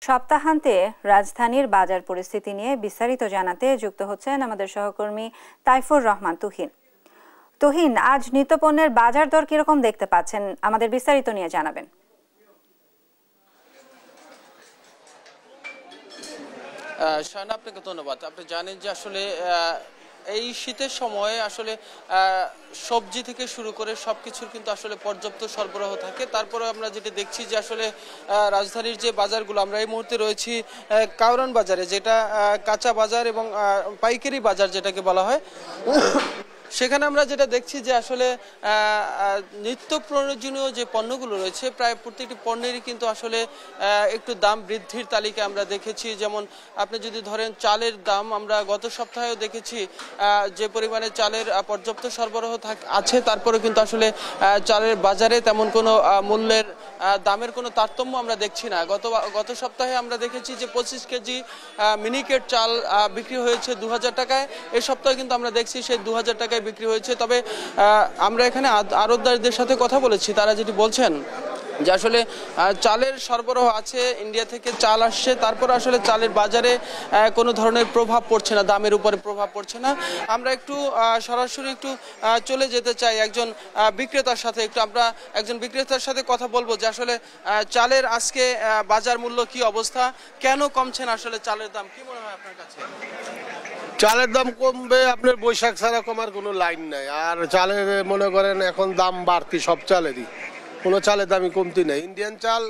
সপ্তাহান্তে রাজধানীর বাজার পরিস্থিতি নিয়ে বিস্তারিত জানাতে যুক্ত হচ্ছেন আমাদের সহকর্মী তাইফুর রহমান তুহিন। তুহিন, আজ নিত্যপণ্যের বাজার দর কিরকম দেখতে পাচ্ছেন, আমাদের বিস্তারিত নিয়ে জানাবেন। শাহানা, আপনাকে ধন্যবাদ। আপনি জানেন যে আসলে এই শীতের সময়ে আসলে সবজি থেকে শুরু করে সবকিছুর কিন্তু আসলে পর্যাপ্ত সরবরাহ থাকে। তারপরে আমরা যেটা দেখছি যে আসলে রাজধানীর যে বাজারগুলো, আমরা এই মুহূর্তে রয়েছি কাউরান বাজারে, যেটা কাঁচা বাজার এবং পাইকারি বাজার যেটাকে বলা হয়। সেখানে আমরা যেটা দেখছি যে আসলে নিত্য প্রয়োজনীয় যে পণ্যগুলো রয়েছে, প্রায় প্রত্যেকটি পণ্যেরই কিন্তু আসলে একটু দাম বৃদ্ধির তালিকা আমরা দেখেছি। যেমন আপনি যদি ধরেন চালের দাম, আমরা গত সপ্তাহেও দেখেছি যে পরিমাণে চালের পর্যাপ্ত সরবরাহ আছে, তারপরে কিন্তু আসলে চালের বাজারে তেমন কোনো মূল্যের দামের কোনো তারতম্য আমরা দেখছি না। গত সপ্তাহে আমরা দেখেছি যে 25 কেজি মিনিকেট চাল বিক্রি হয়েছে 2000 টাকায়। এই সপ্তাহে কিন্তু আমরা দেখছি সেই 2000 টাকায় বিক্রি হয়েছে। তবে আমরা এখানে আড়তদারদের সাথে কথা বলেছি, তারা যেটি বলছেন যে আসলে চালের সরবরাহ আছে, ইন্ডিয়া থেকে চাল আসছে, তারপর আসলে চালের বাজারে কোনো ধরনের প্রভাব পড়ছে না, দামের উপরে প্রভাব পড়ছে না। আমরা একটু সরাসরি একটু চলে যেতে চাই একজন বিক্রেতার সাথে, আমরা একজন বিক্রেতার সাথে কথা বলবো যে আসলে চালের আজকে বাজার মূল্য কি অবস্থা, কেন কমছে না আসলে চালের দাম, কি মনে হয় আপনার কাছে? চালের দাম কমবে আপনার বৈশাখ ছাড়া কমার কোনো লাইন নাই। আর চালের মনে করেন এখন দাম বাড়তি, সব চালেরই, কোনো চালের দামই কমতি নেই। ইন্ডিয়ান চাল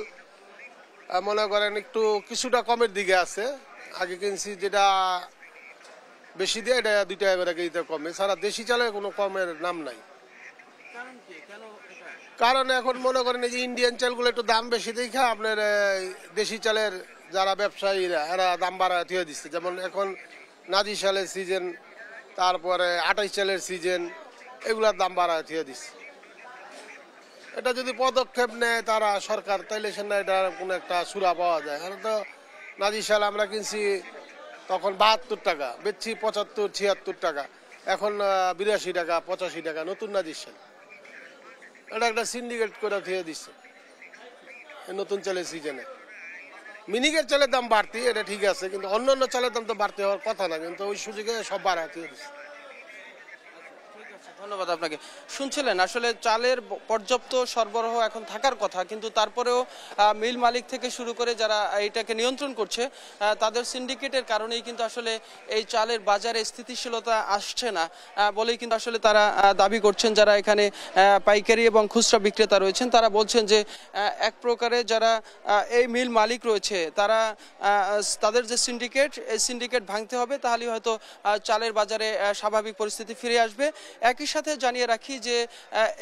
মনে করেন একটু কিছুটা কমের দিকে আছে। আগে কিনছি যেটা বেশি দিয়ে, এটা 2 টাকা করে কেজিতে কমে, সারা দেশি চালের কোনো কমের নাম নাই। কারণ এখন মনে করেন এই যে ইন্ডিয়ান চালগুলো একটু দাম বেশি দেখা আপনার দেশি চালের যারা ব্যবসায়ীরা এরা দাম বাড়া দিয়ে দিচ্ছে। যেমন এখন নাজি চালের সিজন, তারপরে 28 চালের সিজন, এগুলার দাম বাড়া দিয়ে দিচ্ছে। এটা যদি পদক্ষেপ নেয় তারা সরকার, তাইলে সে না এটা কোনো একটা সুরা পাওয়া যায়। কারণ তো নাজি চাল আমরা কিনছি তখন 72 টাকা, বেচছি 75-76 টাকা, এখন 82 টাকা 85 টাকা নতুন নাজি চাল। এটা একটা সিন্ডিকেট করে দিয়ে দিচ্ছে নতুন চালের সিজনে। মিনিকেট চালের দাম বাড়তি, এটা ঠিক আছে, কিন্তু অন্যান্য চালের দাম তো বাড়তে হওয়ার কথা না, কিন্তু ওই সুযোগে সব বাড়া দিয়ে দিচ্ছে। ধন্যবাদ আপনাকে। শুনছিলেন আসলে চালের পর্যাপ্ত সরবরাহ এখন থাকার কথা, কিন্তু তারপরেও মিল মালিক থেকে শুরু করে যারা এইটাকে নিয়ন্ত্রণ করছে তাদের সিন্ডিকেটের কারণেই কিন্তু আসলে এই চালের বাজারে স্থিতিশীলতা আসছে না বলেই কিন্তু আসলে তারা দাবি করছেন। যারা এখানে পাইকারি এবং খুচরা বিক্রেতা রয়েছেন তারা বলছেন যে এক প্রকারে যারা এই মিল মালিক রয়েছে তারা তাদের যে সিন্ডিকেট, এই সিন্ডিকেট ভাঙতে হবে, তাহলেই হয়তো চালের বাজারে স্বাভাবিক পরিস্থিতি ফিরে আসবে। একই সাথে জানিয়ে রাখি যে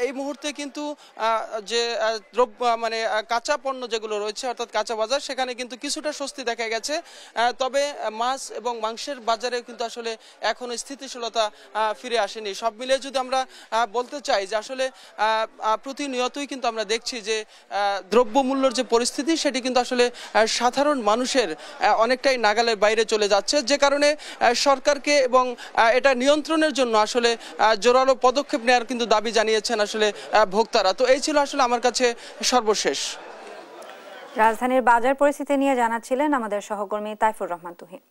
এই মুহূর্তে কিন্তু যে দ্রব্য মানে কাঁচা পণ্য যেগুলো রয়েছে অর্থাৎ কাঁচা বাজার, সেখানে কিন্তু কিছুটা স্বস্তি দেখা গেছে। তবে মাছ এবং মাংসের বাজারে কিন্তু আসলে এখনো স্থিতিশীলতা ফিরে আসেনি। সব মিলিয়ে যদি আমরা বলতে চাই যে আসলে প্রতিনিয়তই কিন্তু আমরা দেখছি যে দ্রব্যমূল্যের যে পরিস্থিতি সেটি কিন্তু আসলে সাধারণ মানুষের অনেকটাই নাগালের বাইরে চলে যাচ্ছে, যে কারণে সরকারকে এবং এটা নিয়ন্ত্রণের জন্য আসলে জোরালো পদক্ষেপ নেওয়ার কিন্তু দাবি জানিয়েছেন আসলে ভোক্তারা। তো এই ছিল আসলে আমার কাছে সর্বশেষ। রাজধানীর বাজার পরিস্থিতি নিয়ে জানাচ্ছিলেন আমাদের সহকর্মী তাইফুর রহমান তুহিন।